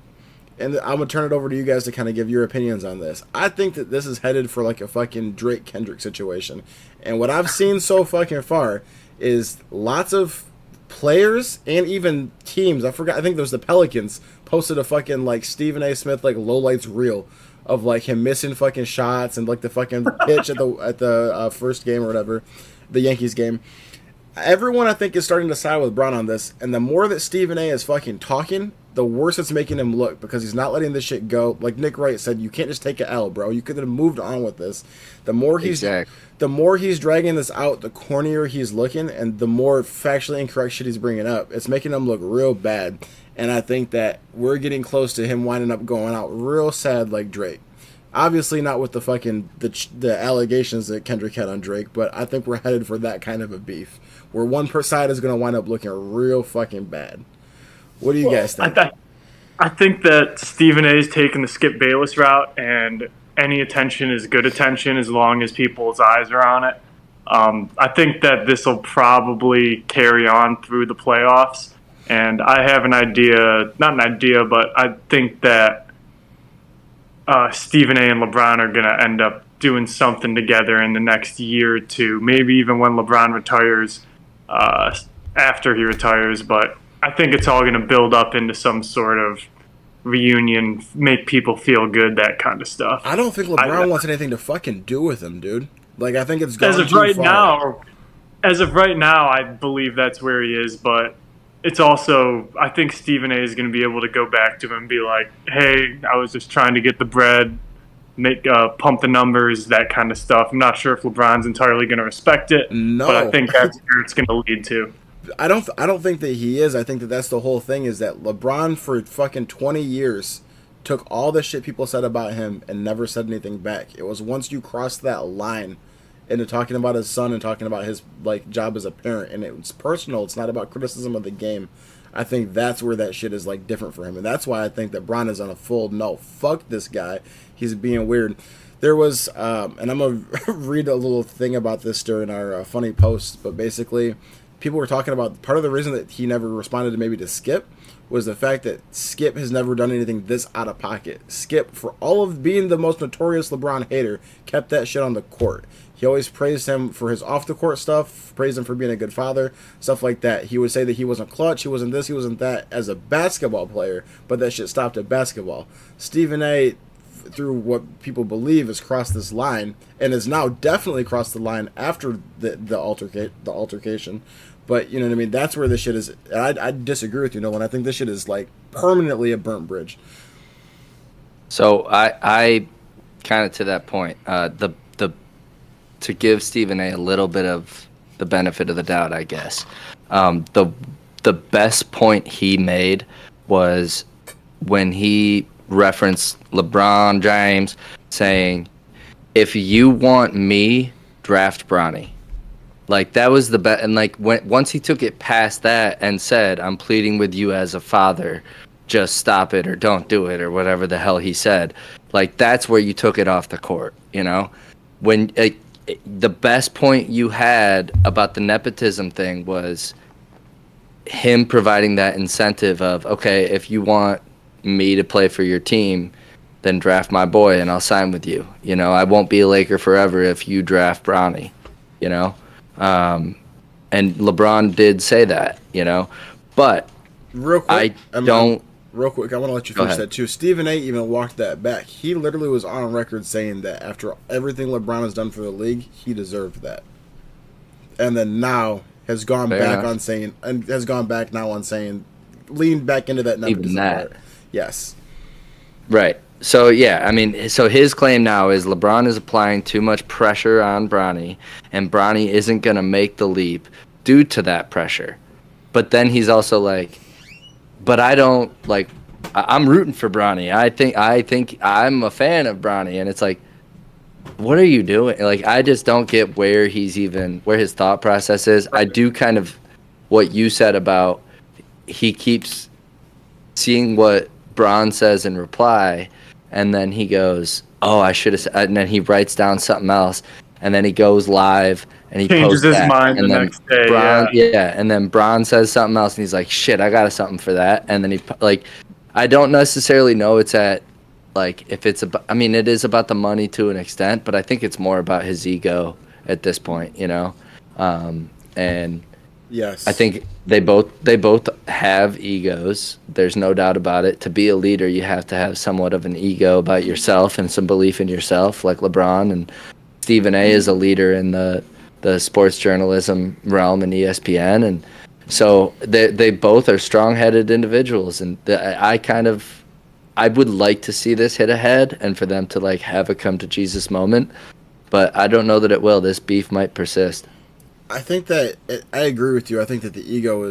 and I'm going to turn it over to you guys to kind of give your opinions on this, I think that this is headed for like a fucking Drake-Kendrick situation. And what I've seen so fucking far is lots of players and even teams, I think there was the Pelicans, posted a fucking like Stephen A. Smith like lowlights reel of like him missing fucking shots and like the fucking pitch at the first game or whatever, the Yankees game. Everyone I think is starting to side with Bron on this, and the more that Stephen A. is fucking talking, the worse it's making him look because he's not letting this shit go. Like Nick Wright said, you can't just take an L, bro. You could have moved on with this. The more he's dragging this out, the cornier he's looking, and the more factually incorrect shit he's bringing up. It's making him look real bad. And I think that we're getting close to him winding up going out real sad like Drake. Obviously not with the fucking the allegations that Kendrick had on Drake, but I think we're headed for that kind of a beef where one side is going to wind up looking real fucking bad. What do you guys think? I think that Stephen A. is taking the Skip Bayless route, and any attention is good attention as long as people's eyes are on it. I think that this will probably carry on through the playoffs. And I have an idea, not an idea, but I think that Stephen A. and LeBron are going to end up doing something together in the next year or two, maybe even when LeBron retires, after he retires. But I think it's all going to build up into some sort of reunion, make people feel good, that kind of stuff. I don't think LeBron wants anything to fucking do with him, dude. Like, I think it's gone as of too right far. As of right now, I believe that's where he is, but it's also, I think Stephen A. is going to be able to go back to him and be like, hey, I was just trying to get the bread, pump the numbers, that kind of stuff. I'm not sure if LeBron's entirely going to respect it, but I think that's where it's going to lead to. I don't think that he is. I think that that's the whole thing, is that LeBron for fucking 20 years took all the shit people said about him and never said anything back. It was once you crossed that line into talking about his son and talking about his like job as a parent, and it's personal, it's not about criticism of the game. I think that's where that shit is like different for him, and that's why I think that Bron is on a full no, fuck this guy, he's being weird. There was and I'm gonna read a little thing about this during our funny post, but basically people were talking about part of the reason that he never responded to maybe to Skip was the fact that Skip has never done anything this out of pocket. Skip, for all of being the most notorious LeBron hater, kept that shit on the court. He always praised him for his off-the-court stuff, praised him for being a good father, stuff like that. He would say that he wasn't clutch, he wasn't this, he wasn't that as a basketball player, but that shit stopped at basketball. Stephen A., through what people believe, has crossed this line, and has now definitely crossed the line after the altercation. But, you know what I mean? That's where this shit is. And I disagree with you, Nolan. I think this shit is, like, permanently a burnt bridge. So I kind of to that point, to give Stephen A. little bit of the benefit of the doubt, I guess. The best point he made was when he referenced LeBron James saying, "If you want me, draft Bronny." Like, that was the best. And like once he took it past that and said, "I'm pleading with you as a father, just stop it or don't do it," or whatever the hell he said. Like, that's where you took it off the court, you know? When the best point you had about the nepotism thing was him providing that incentive of, okay, if you want me to play for your team, then draft my boy and I'll sign with you. You know, I won't be a Laker forever if you draft Bronny, you know? And LeBron did say that, you know? But real quick, I want to let you finish that too. Stephen A. even walked that back. He literally was on record saying that after everything LeBron has done for the league, he deserved that. And then now has gone back on saying, leaned back into that nepotism part. Yes. Right. So yeah, I mean, so his claim now is LeBron is applying too much pressure on Bronny, and Bronny isn't gonna make the leap due to that pressure. But then he's also like, but I don't like. I'm rooting for Bronny. I think I'm a fan of Bronny, and it's like, what are you doing? Like, I just don't get where his thought process is. I do kind of what you said about he keeps seeing what Braun says in reply, and then he goes, "Oh, I should have," and then he writes down something else, and then he goes live and he Changes posts his that, mind and the then next day. Braun, Yeah. and then Braun says something else, and he's like, "Shit, I got something for that," and then I don't necessarily know it's at like if it's about. I mean, it is about the money to an extent, but I think it's more about his ego at this point, and. Yes. I think they both have egos. There's no doubt about it. To be a leader, you have to have somewhat of an ego about yourself and some belief in yourself, like LeBron. And Stephen A. is a leader in the sports journalism realm in ESPN, and so they both are strong-headed individuals. And I would like to see this hit ahead and for them to like have a come to Jesus moment, but I don't know that it will. This beef might persist. I think that I agree with you. I think that the ego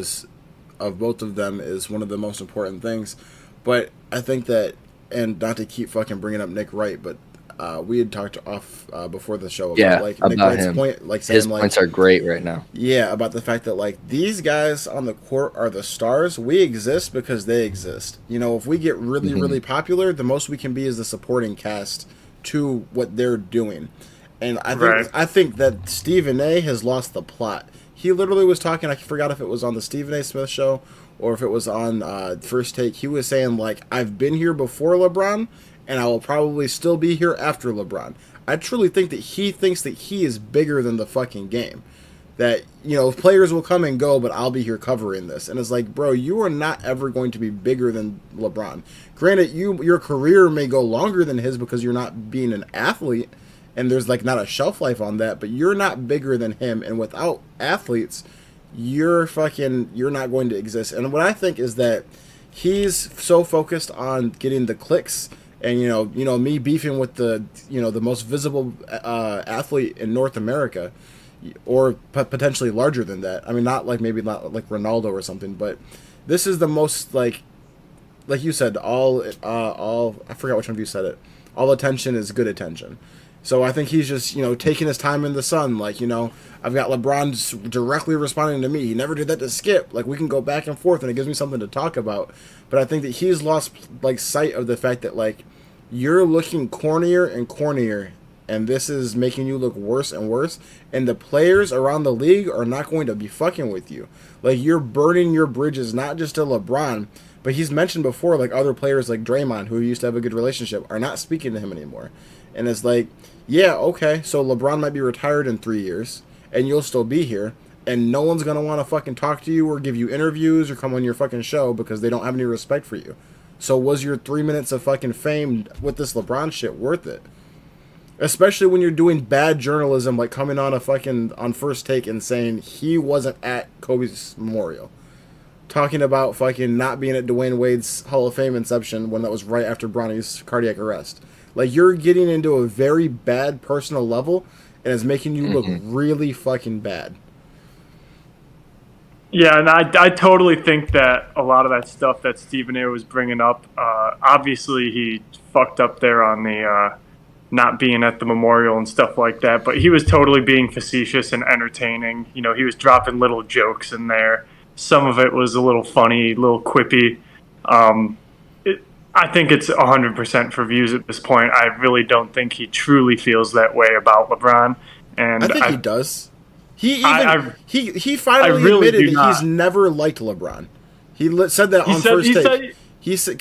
of both of them is one of the most important things. But I think that, and not to keep fucking bringing up Nick Wright, but we had talked off before the show about Nick Wright's him. point, like saying His points are great right now. Yeah, about the fact that like these guys on the court are the stars. We exist because they exist. If we get really really popular, the most we can be is the supporting cast to what they're doing. And I think that Stephen A. has lost the plot. He literally was talking, I forgot if it was on the Stephen A. Smith show or if it was on First Take. He was saying, like, I've been here before LeBron, and I will probably still be here after LeBron. I truly think that he thinks that he is bigger than the fucking game. That, players will come and go, but I'll be here covering this. And it's like, bro, you are not ever going to be bigger than LeBron. Granted, your career may go longer than his because you're not being an athlete, and there's like not a shelf life on that, but you're not bigger than him, and without athletes, you're not going to exist. And what I think is that he's so focused on getting the clicks, and me beefing with the the most visible athlete in North America, or potentially larger than that. I mean, maybe not like Ronaldo or something, but this is the most like you said, all I forgot which one of you said it. All attention is good attention. So I think he's just, taking his time in the sun. Like, I've got LeBron directly responding to me. He never did that to Skip. Like, we can go back and forth, and it gives me something to talk about. But I think that he's lost, like, sight of the fact that, like, you're looking cornier and cornier, and this is making you look worse and worse. And the players around the league are not going to be fucking with you. Like, you're burning your bridges, not just to LeBron, but he's mentioned before, like, other players like Draymond, who used to have a good relationship, are not speaking to him anymore. And it's like, yeah, okay, so LeBron might be retired in 3 years, and you'll still be here, and no one's going to want to fucking talk to you or give you interviews or come on your fucking show because they don't have any respect for you. So was your 3 minutes of fucking fame with this LeBron shit worth it? Especially when you're doing bad journalism, like coming on on First Take and saying he wasn't at Kobe's memorial. Talking about fucking not being at Dwayne Wade's Hall of Fame inception when that was right after Bronny's cardiac arrest. Like, you're getting into a very bad personal level, and it's making you look really fucking bad. Yeah, and I totally think that a lot of that stuff that Stephen A. was bringing up, obviously he fucked up there on the not being at the memorial and stuff like that, but he was totally being facetious and entertaining. He was dropping little jokes in there. Some of it was a little funny, a little quippy. I think it's 100% for views at this point. I really don't think he truly feels that way about LeBron. And I think he does. He finally really admitted that he's not. Never liked LeBron. He said that on First Take. He said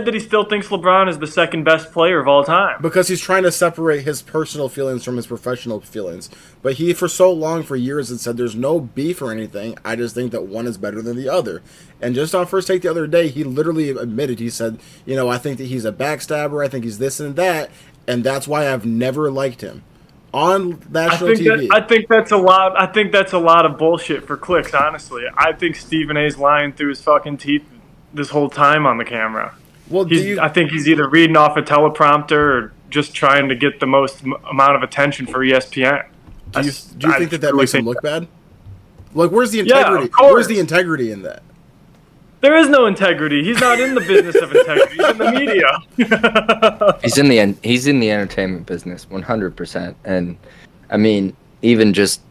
that he still thinks LeBron is the second best player of all time. Because he's trying to separate his personal feelings from his professional feelings. But he, for so long, for years, had said there's no beef or anything. I just think that one is better than the other. And just on First Take the other day, he literally admitted, he said, I think that he's a backstabber. I think he's this and that. And that's why I've never liked him. On national TV. I think that's a lot. I think that's a lot of bullshit for clicks, honestly. I think Stephen A's lying through his fucking teeth this whole time on the camera. Well, I think he's either reading off a teleprompter or just trying to get the most amount of attention for ESPN. do you think that truly makes him think look bad? Like, where's the Yeah, integrity? of course. Where's the integrity in that? There is no integrity. He's not in the business of integrity. He's in the media. He's in the entertainment business, 100%. And I mean, even just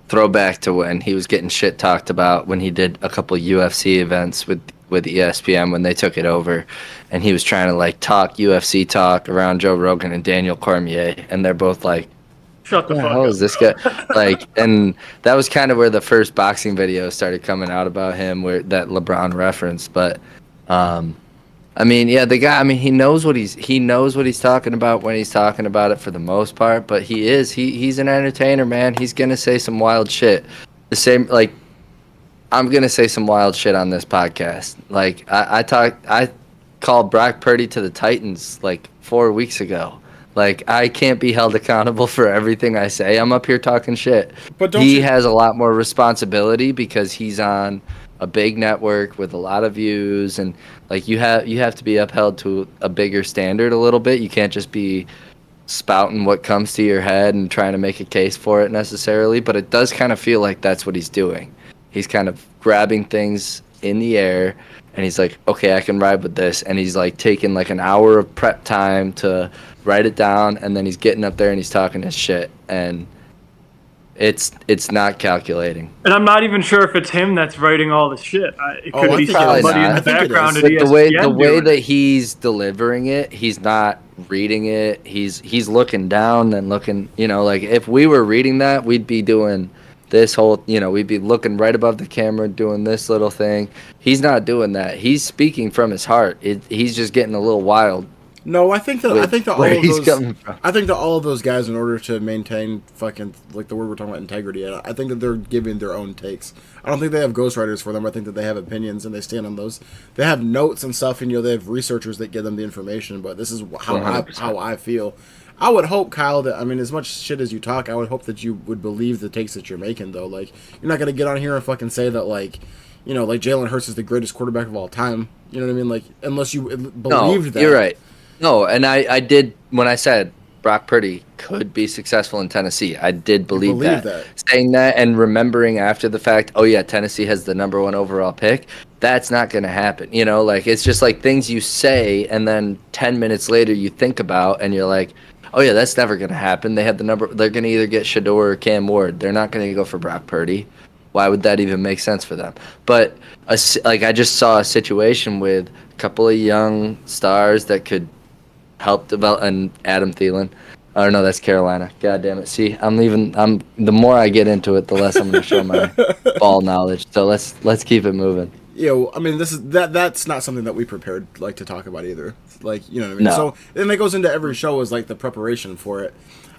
throw back to when he was getting shit talked about when he did a couple UFC events with ESPN when they took it over, and he was trying to like talk UFC talk around Joe Rogan and Daniel Cormier, and they're both like, Shut the "What the fuck hell up. is this guy?" Like, and that was kind of where the first boxing videos started coming out about him, where that LeBron reference. But, I mean, yeah, the guy. I mean, he knows what he's talking about when he's talking about it for the most part. But he's an entertainer, man. He's gonna say some wild shit. The same, like, I'm gonna say some wild shit on this podcast. Like, I called Brock Purdy to the Titans like 4 weeks ago. Like, I can't be held accountable for everything I say. I'm up here talking shit. But He has a lot more responsibility because he's on a big network with a lot of views, and like you have to be upheld to a bigger standard a little bit. You can't just be spouting what comes to your head and trying to make a case for it necessarily, but it does kind of feel like that's what he's doing. He's kind of grabbing things in the air and he's like, okay, I can ride with this. And he's like taking like an hour of prep time to write it down, and then he's getting up there and he's talking his shit, and it's not calculating. And I'm not even sure if it's him that's writing all the shit. It could be probably somebody in not. the I think it background is. at But ESPN the way doing that it. he's delivering it, he's not reading it. He's looking down and looking, like if we were reading that, we'd be doing this whole, we'd be looking right above the camera doing this little thing. He's not doing that. He's speaking from his heart. He's just getting a little wild. No, I think that Where he's coming from. I think that all of those guys, in order to maintain fucking like the word we're talking about, integrity, I think that they're giving their own takes. I don't think they have ghostwriters for them. I think that they have opinions and they stand on those. They have notes and stuff, and they have researchers that give them the information. But this is how I feel. I would hope, Kyle, that as much shit as you talk, I would hope that you would believe the takes that you're making. Though, like, you're not gonna get on here and fucking say that like Jalen Hurts is the greatest quarterback of all time. You know what I mean? Like, unless you believed that. You're right. No, and I did, when I said Brock Purdy could be successful in Tennessee, I did believe that. Saying that and remembering after the fact, oh yeah, Tennessee has the number 1 overall pick, that's not going to happen. Like, it's just like things you say and then 10 minutes later you think about and you're like, oh yeah, that's never going to happen. They have the number, they're going to either get Shador or Cam Ward. They're not going to go for Brock Purdy. Why would that even make sense for them? But I just saw a situation with a couple of young stars that could help develop, and Adam Thielen. Oh no, that's Carolina. God damn it. See, the more I get into it, the less I'm going to show my ball knowledge. So let's keep it moving. Yeah, that's not something that we prepared like to talk about either. Like, you know what I mean? No. So then it goes into every show is like the preparation for it.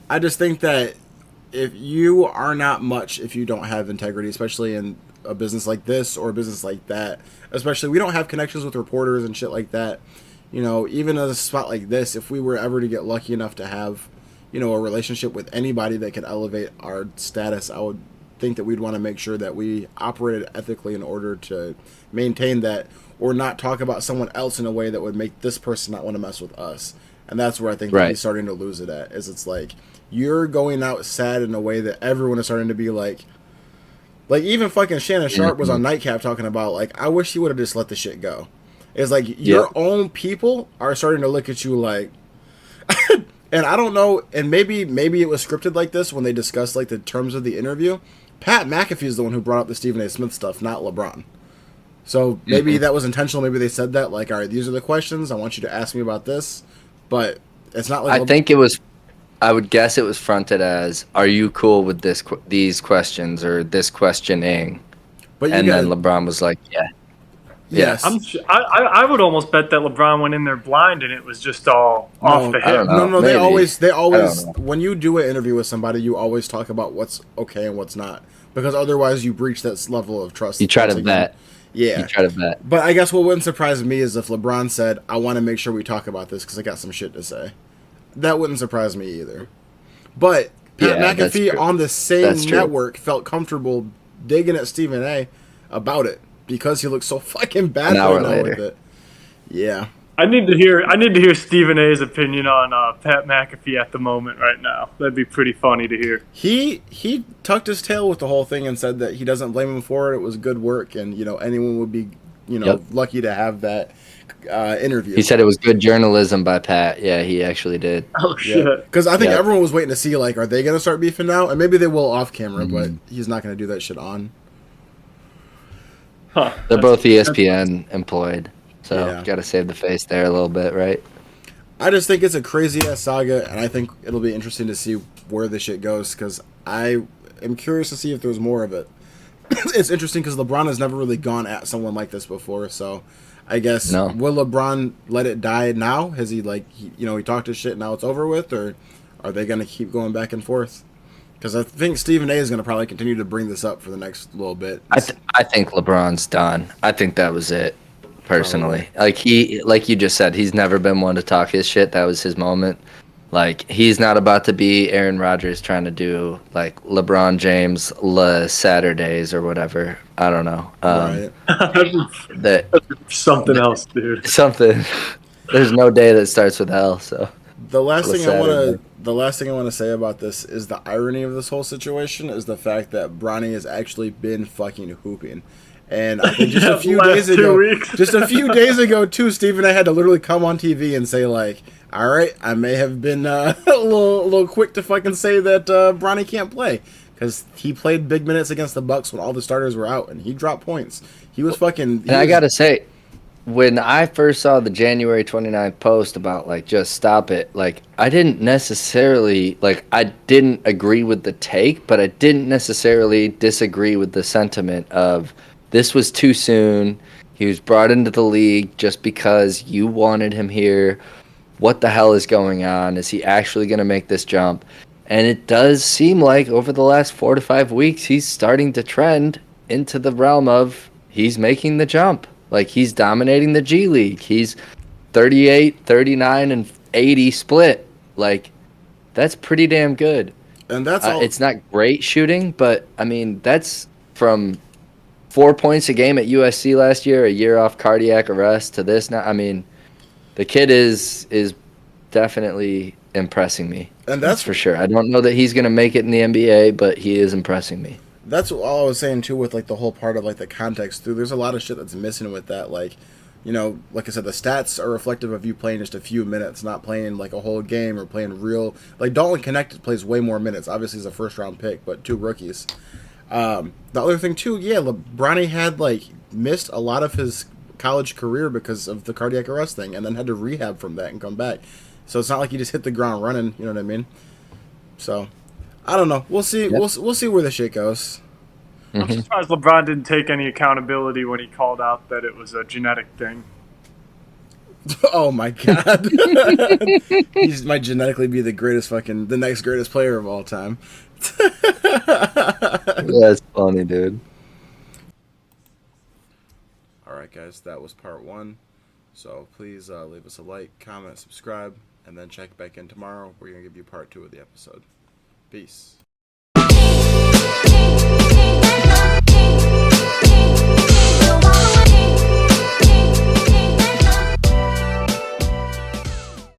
I just think that if you are not much if you don't have integrity, especially in a business like this or a business like that. Especially we don't have connections with reporters and shit like that. Even in a spot like this, if we were ever to get lucky enough to have, a relationship with anybody that could elevate our status, I would think that we'd want to make sure that we operated ethically in order to maintain that, or not talk about someone else in a way that would make this person not want to mess with us. And that's where I think he's starting to lose it at, is it's like, you're going out sad in a way that everyone is starting to be like even fucking Shannon Sharp was on Nightcap talking about, like, I wish he would have just let the shit go. It's like your own people are starting to look at you like, and I don't know, and maybe it was scripted like this when they discussed like the terms of the interview. Pat McAfee is the one who brought up the Stephen A. Smith stuff, not LeBron. So maybe that was intentional. Maybe they said that, like, all right, these are the questions. I want you to ask me about this, but it's not like. I would guess it was fronted as, "Are you cool with these questions or this questioning?" Then LeBron was like, "Yeah." Yes. I would almost bet that LeBron went in there blind and it was just all off the hip. No, they always know. when you do an interview with somebody, you always talk about what's okay and what's not, because otherwise you breach that level of trust. You try to vet. Yeah. You try to vet. But I guess what wouldn't surprise me is if LeBron said, I want to make sure we talk about this because I got some shit to say. That wouldn't surprise me either. But Pat McAfee on the same network felt comfortable digging at Stephen A. about it, because he looked so fucking bad right now with it. Yeah. I need to hear Stephen A's opinion on Pat McAfee at the moment right now. That'd be pretty funny to hear. He tucked his tail with the whole thing and said that he doesn't blame him for it. It was good work, and anyone would be Yep. lucky to have that interview. He said it was good journalism by Pat. Yeah, he actually did. Oh Yeah, shit! because I think Yep. everyone was waiting to see like, are they going to start beefing now? And maybe they will off camera, Mhm. but he's not going to do that shit on. Huh. They're both ESPN employed, so Yeah. got to save the face there a little bit, right? I just think it's a crazy ass saga, and I think it'll be interesting to see where this shit goes because I am curious to see if there's more of it. It's interesting because LeBron has never really gone at someone like this before, so I guess No. will LeBron let it die now? Has he he talked his shit now it's over with, or are they gonna keep going back and forth? Because I think Stephen A is gonna probably continue to bring this up for the next little bit. I think LeBron's done. I think that was it. Personally, like you just said, he's never been one to talk his shit. That was his moment. Like he's not about to be Aaron Rodgers trying to do like LeBron James Saturdays or whatever. I don't know. Right. That Something else, dude. something. There's no day that starts with L. So The last thing I want Saturday. to say about this is the irony of this whole situation is the fact that Bronny has actually been fucking hooping. And I think just a few Last days 2 ago, weeks. just a few days ago too, Steve and I had to literally come on TV and say like, "All right, I may have been a little quick to fucking say that Bronny can't play because he played big minutes against the Bucks when all the starters were out and he dropped points. He was fucking." And I gotta say, when I first saw the January 29th post about like just stop it, like I didn't necessarily I didn't agree with the take, but I didn't necessarily disagree with the sentiment of this was too soon. He was brought into the league just because you wanted him here. What the hell is going on? Is he actually going to make this jump? And it does seem like over the last 4 to 5 weeks, he's starting to trend into the realm of he's making the jump. Like he's dominating the G League. He's 38, 39, and 80 split. Like that's pretty damn good. And that's all. It's not great shooting, but I mean, that's from 4 points a game at USC last year, a year off cardiac arrest to this now. I mean, the kid is definitely impressing me. And that's for sure. I don't know that he's going to make it in the NBA, but he is impressing me. That's all I was saying too with like the whole part of like the context too. There's a lot of shit that's missing with that. Like, like I said, the stats are reflective of you playing just a few minutes, not playing like a whole game or playing real. Like Dalton Connected plays way more minutes. Obviously, he's a first round pick, but 2 rookies. The other thing too, yeah, Bronny had like missed a lot of his college career because of the cardiac arrest thing, and then had to rehab from that and come back. So it's not like he just hit the ground running. You know what I mean? So I don't know. We'll see. Yep. We'll see where the shit goes. I'm surprised LeBron didn't take any accountability when he called out that it was a genetic thing. Oh my god, he might genetically be the next greatest player of all time. That's funny, dude. All right, guys, that was part 1. So please leave us a like, comment, subscribe, and then check back in tomorrow. We're gonna give you part 2 of the episode. Peace.